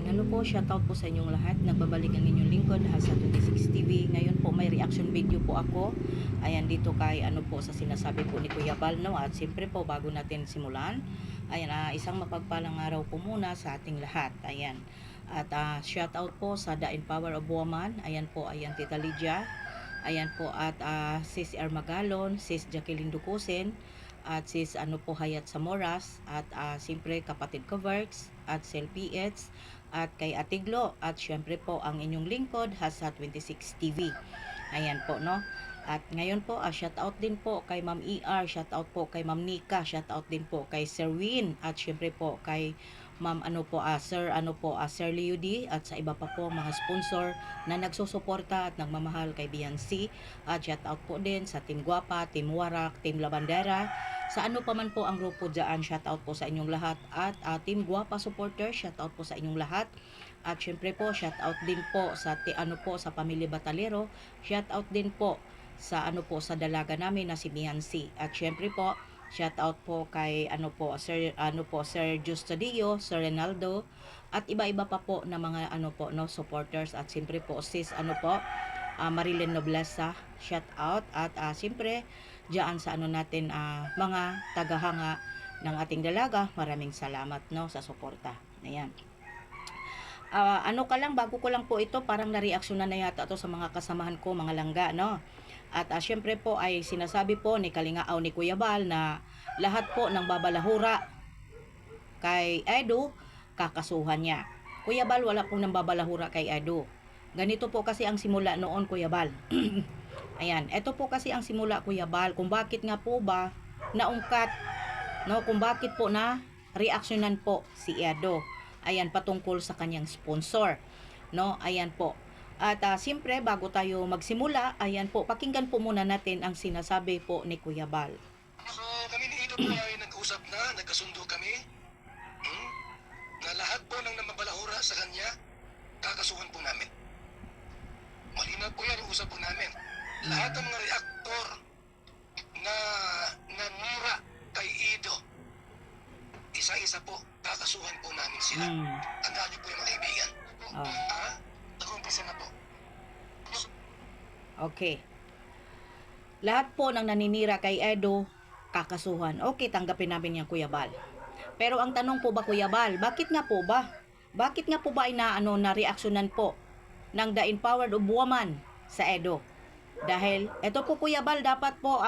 Ayan, hello po, shoutout po sa inyong lahat. Nagbabalik ang inyong lingkod, Hasa 26 TV. Ngayon po may reaction video po ako. Ayan, dito kay ano po sa sinasabi po ni Kuya Bal, no? At siyempre po, bago natin simulan, ayan, isang mapagpalang araw po muna sa ating lahat. Ayan. At shoutout po sa The Empower of Woman. Ayan po, ayan Tita Lydia. Ayan po, at Sis Ermagalon, Sis Jacqueline Ducusen, at Sis ano po Hayat Samoras, at siyempre kapatid ko Verts, at Sel PH, at kay Atiglo, at syempre po ang inyong lingkod, Hasa 26 TV. Ayan po, no? At ngayon po, shout out din po kay Ma'am ER, shout out po kay Ma'am Nika, shout out din po kay Sir Win, at syempre po kay Ma'am ano po, Sir Leody, at sa iba pa po mga sponsor na nagsusuporta at nagmamahal kay BNC. At shout out po din sa Team Guapa, Team Warak, Team Labandera, sa ano pa man po ang grupo dyan, shout out po sa inyong lahat. At Team Guapa supporter, shout out po sa inyong lahat. At syempre po, shout out din po sa sa Pamilya Batalero, shout out din po sa sa dalaga namin na si Biancy. At syempre po, shout out po kay Sir Justadio, Sir Renaldo, at iba-iba pa po na mga supporters. At siyempre po sis Marilyn Noblesa, shout out. At siyempre diyan sa natin mga tagahanga ng ating dalaga, maraming salamat sa suporta. Ayan. Bago ko lang po ito, parang na-reaksyonan na yata to sa mga kasamahan ko, mga langga, no? At syempre po ay sinasabi po ni Kalingaaw ni Kuya Bal na lahat po ng babalahura kay Edu, kakasuhan niya. Kuya Bal, wala pong nang babalahura kay Edu. Ganito po kasi ang simula noon, Kuya Bal. Ayan, ito po kasi ang simula, Kuya Bal, kung bakit nga po ba naungkat, no? Kung bakit po na reaksyonan po si Edu. Ayan, patungkol sa kanyang sponsor, no? Ayan po. At siyempre, bago tayo magsimula, ayan po, pakinggan po muna natin ang sinasabi po ni Kuya Bal. So, kami ni Ino po ay nag-usap na, nagkasundo kami, na lahat po ng namabalahura sa kanya, kakasuhan po namin. Malinaw po yan, usap po namin. Lahat ng mga reaktor na nanira kay Ido, isa-isa po, kakasuhan po namin sila. Tandaan niyo po yung mga kaibigan. Nag-umpisa na po. Okay. Lahat po ng naninira kay Edo, kakasuhan. Okay, tanggapin namin yan, Kuya Bal. Pero ang tanong po ba, Kuya Bal, bakit nga po ba? Bakit nga po ba na-reaksyonan po ng The Empowered of Woman sa Edo? Dahil, eto po, Kuya Bal, dapat po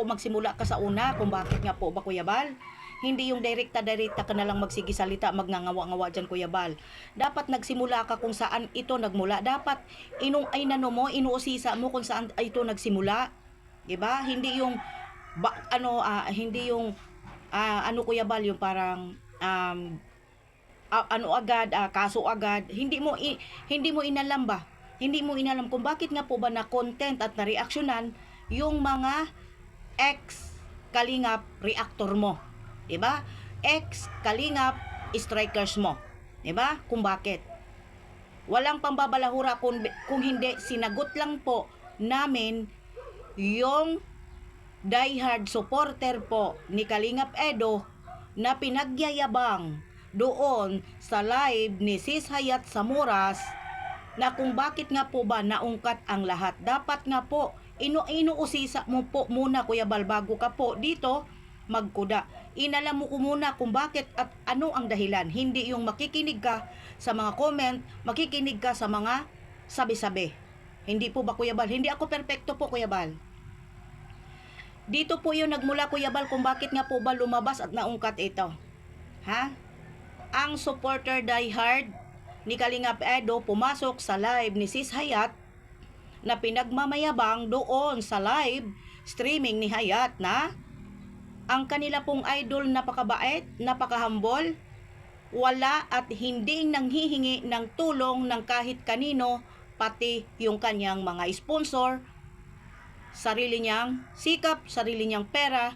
magsimula ka sa una kung bakit nga po ba, Kuya Bal? Hindi yung direkta ka na lang magsigisalita, magngangawa-ngawa dyan, Kuya Bal. Dapat nagsimula ka kung saan ito nagmula. Dapat inuusisa mo kung saan ito nagsimula. Diba? Hindi yung Kuya Bal, yung parang kaso agad. Hindi mo inalam ba? Hindi mo inalam kung bakit nga po ba na content at na reaksyonan yung mga ex Kalingap reactor mo. Diba? Ex Kalingap strikers mo. Diba? Kung bakit. Walang pambabalahura kung hindi sinagot lang po namin yung diehard supporter po ni Kalingap Edo na pinagyayabang doon sa live ni Sis Hayat Samoras na kung bakit nga po ba naungkat ang lahat. Dapat nga po inuusisa mo po muna, Kuya Bal, bago ka po dito magkuda. Inalam mo ko muna kung bakit at ano ang dahilan. Hindi yung makikinig ka sa mga comment, makikinig ka sa mga sabi-sabi. Hindi po ba, Kuya Bal? Hindi ako perpekto po, Kuya Bal. Dito po yung nagmula, Kuya Bal, kung bakit nga po ba lumabas at naungkat ito. Ha? Ang supporter diehard ni Kalingap Edo pumasok sa live ni Sis Hayat na pinagmamayabang doon sa live streaming ni Hayat na ang kanila pong idol napakabait, napakahambol, wala at hindi nanghihingi ng tulong ng kahit kanino, pati yung kanyang mga sponsor, sarili niyang sikap, sarili niyang pera,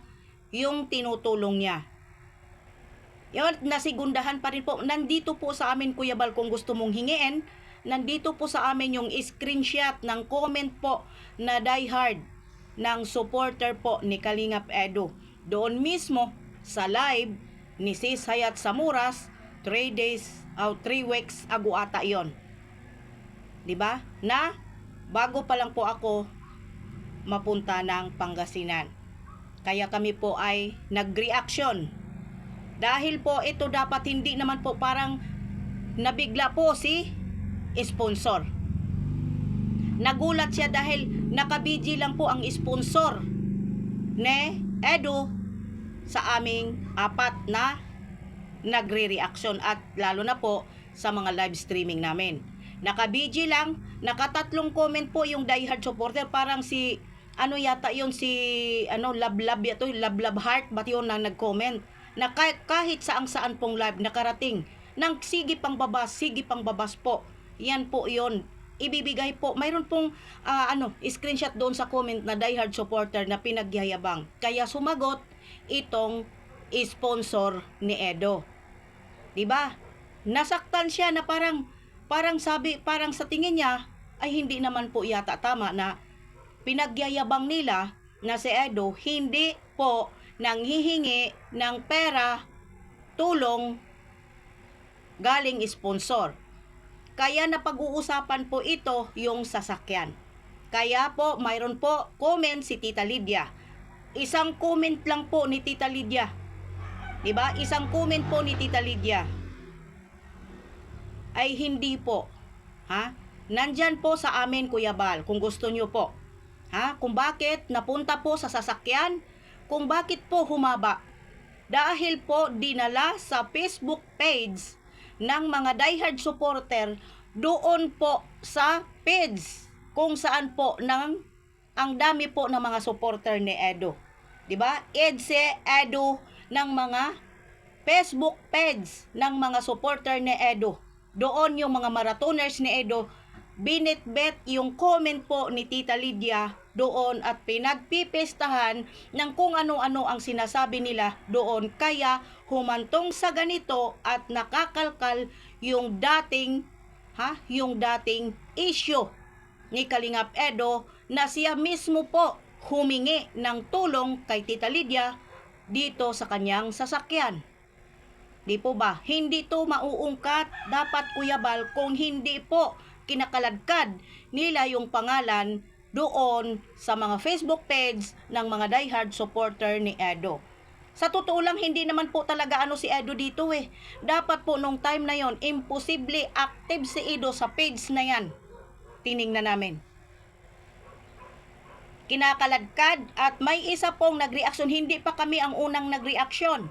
yung tinutulong niya. Yun, nasigundahan pa rin po. Nandito po sa amin, Kuya Bal, kung gusto mong hingiin, nandito po sa amin yung screenshot ng comment po na diehard ng supporter po ni Kalingap Edo. Doon mismo sa live ni Sis Hayat Samoras 3 weeks ago ata yon. 'Di ba? Na bago pa lang po ako mapunta ng Pangasinan. Kaya kami po ay nag-reaction. Dahil po ito dapat hindi naman po parang nabigla po si sponsor. Nagulat siya dahil nakabidji lang po ang sponsor ni Edo sa aming apat na nagre-reaction at lalo na po sa mga live streaming namin. Nakabidji lang, nakatatlong comment po yung diehard supporter, parang si ano yata yun, si Lablab yato, Lablab Heart ba yun na nag-comment na kahit saan pong live nakarating ng sige pang babas po. Yan po yun. Ibibigay po, mayroon pong screenshot doon sa comment na diehard supporter na pinagyayabang. Kaya sumagot itong sponsor ni Edo. 'Di ba? Nasaktan siya na parang sa tingin niya ay hindi naman po yata tama na pinagyayabang nila na si Edo hindi po nanghihingi ng pera, tulong galing sponsor. Kaya napag-uusapan po ito yung sasakyan. Kaya po mayroon po comment si Tita Lydia. Isang comment lang po ni Tita Lydia. 'Di ba? Isang comment po ni Tita Lydia. Ay hindi po. Ha? Nandyan po sa amin, Kuya Bal, kung gusto nyo po. Ha? Kung bakit napunta po sa sasakyan, kung bakit po humaba. Dahil po dinala sa Facebook page ng mga diehard supporter doon po sa page kung saan po ang dami po ng mga supporter ni Edo. 'Di ba? EDSE Edo ng mga Facebook page ng mga supporter ni Edo. Doon yung mga marathoners ni Edo, binitbet yung comment po ni Tita Lydia doon at pinagpipestahan ng kung ano-ano ang sinasabi nila doon. Kaya humantong sa ganito at nakakalkal yung dating issue ni Kalingap Edo na siya mismo po humingi ng tulong kay Tita Lydia dito sa kanyang sasakyan. Di po ba? Hindi to mauungkat dapat, Kuya Bal, kung hindi po kinakaladkad nila yung pangalan doon sa mga Facebook page ng mga diehard supporter ni Edo. Sa totoo lang, hindi naman po talaga si Edo dito eh. Dapat po nung time na yon, imposible active si Edo sa page na yan. Tiningnan namin. Kinakaladkad at may isa pong nagreaksyon. Hindi pa kami ang unang nagreaksyon.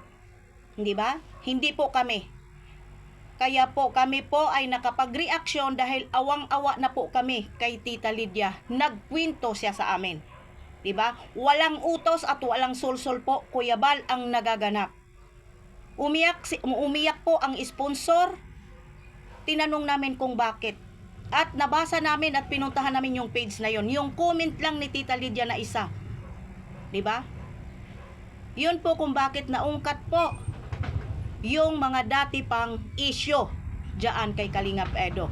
Hindi ba? Hindi po kami. Kaya po kami po ay nakapag-reaksyon dahil awang-awa na po kami kay Tita Lydia. Nagkwento siya sa amin. 'Di ba? Walang utos at walang sulsol po, Kuya Bal, ang nagaganap. Umiyak po ang sponsor. Tinanong namin kung bakit. At nabasa namin at pinuntahan namin yung page na yon. Yung comment lang ni Tita Lydia na isa. 'Di ba? Yun po kung bakit naungkat po yung mga dati pang issue diyan kay Kalingap Edo.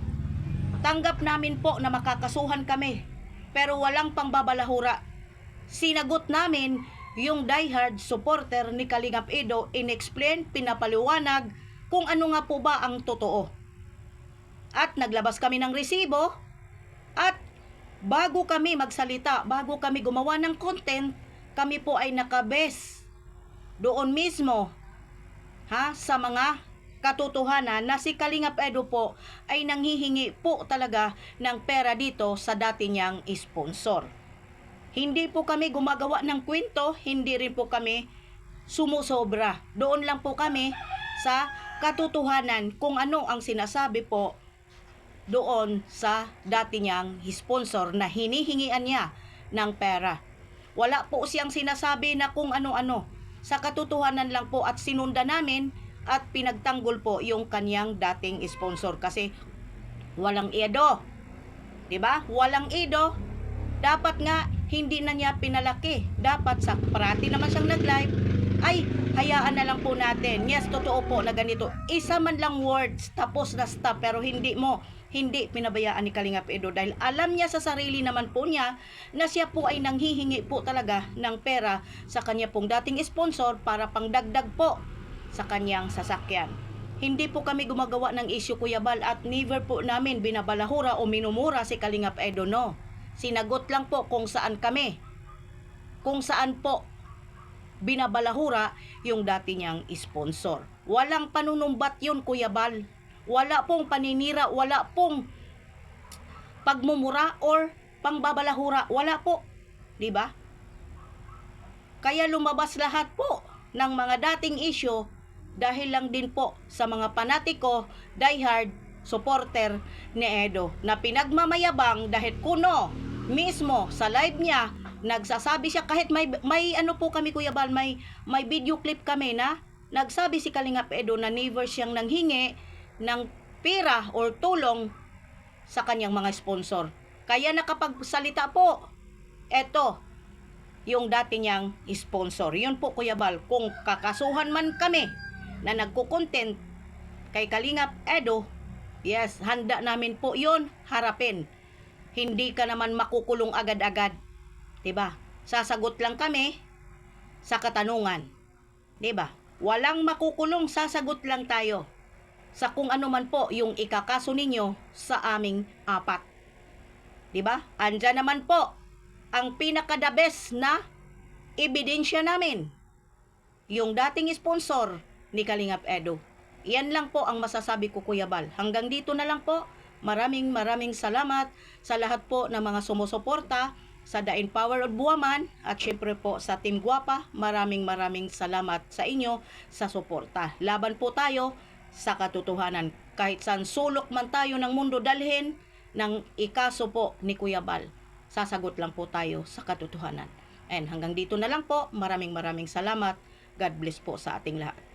Tanggap namin po na makakasuhan kami, pero walang pangbabalahura. Sinagot namin yung diehard supporter ni Kalingap Edo, in-explain, pinapaliwanag kung ano nga po ba ang totoo. At naglabas kami ng resibo at bago kami magsalita, bago kami gumawa ng content, kami po ay nakabes doon mismo sa mga katotohanan na si Kalingap Edo po ay nanghihingi po talaga ng pera dito sa dati niyang sponsor. Hindi po kami gumagawa ng kwento, hindi rin po kami sumusobra. Doon lang po kami sa katotohanan kung ano ang sinasabi po doon sa dati niyang sponsor na hinihingian niya ng pera. Wala po siyang sinasabi na kung ano-ano. Sa katotohanan lang po at sinunda namin at pinagtanggol po yung kanyang dating sponsor kasi walang Edo. 'Di ba? Walang Edo. Dapat nga hindi na niya pinalaki. Dapat sa parati naman siyang nag-live ay hayaan na lang po natin. Yes, totoo po na ganito. Isa man lang words tapos na stop, pero hindi pinabayaan ni Kalingap Edo dahil alam niya sa sarili naman po niya na siya po ay nanghihingi po talaga ng pera sa kanya pong dating sponsor para pangdagdag po sa kanyang sasakyan. Hindi po kami gumagawa ng issue, Kuya Bal, at never po namin binabalahura o minumura si Kalingap Edo, no. Sinagot lang po kung saan kami. Kung saan po binabalahura yung dati niyang sponsor. Walang panunumbat yun, Kuya Bal. Wala pong paninira, wala pong pagmumura or pangbabalahura. Wala po. 'Di ba? Kaya lumabas lahat po ng mga dating issue dahil lang din po sa mga panatiko, diehard supporter ni Edo na pinagmamayabang dahil kuno mismo sa live niya nagsasabi siya, kahit may ano po kami, Kuya Bal, may video clip kami na nagsabi si Kalingap Edo na never siyang nanghingi ng pera or tulong sa kanyang mga sponsor. Kaya nakapagsalita po eto yung dati niyang sponsor. Yun po, Kuya Bal, kung kakasuhan man kami na nagko-content kay Kalingap Edo, yes, handa namin po yun harapin. Hindi ka naman makukulong agad-agad. 'Di ba? Sasagot lang kami sa katanungan. 'Di ba? Walang makukulong, sasagot lang tayo sa kung ano man po yung ikakaso ninyo sa aming apat. 'Di ba? Andyan naman po ang pinaka-the best na ebidensya namin. Yung dating sponsor ni Kalingap Edo. Yan lang po ang masasabi ko, Kuya Bal. Hanggang dito na lang po. Maraming salamat sa lahat po ng mga sumusuporta sa The Empowered Woman at syempre po sa Team Guapa. Maraming salamat sa inyo sa suporta. Laban po tayo sa katotohanan. Kahit saan sulok man tayo ng mundo dalhin ng ikaso po ni Kuya Bal, sasagot lang po tayo sa katotohanan. And hanggang dito na lang po. Maraming salamat. God bless po sa ating lahat.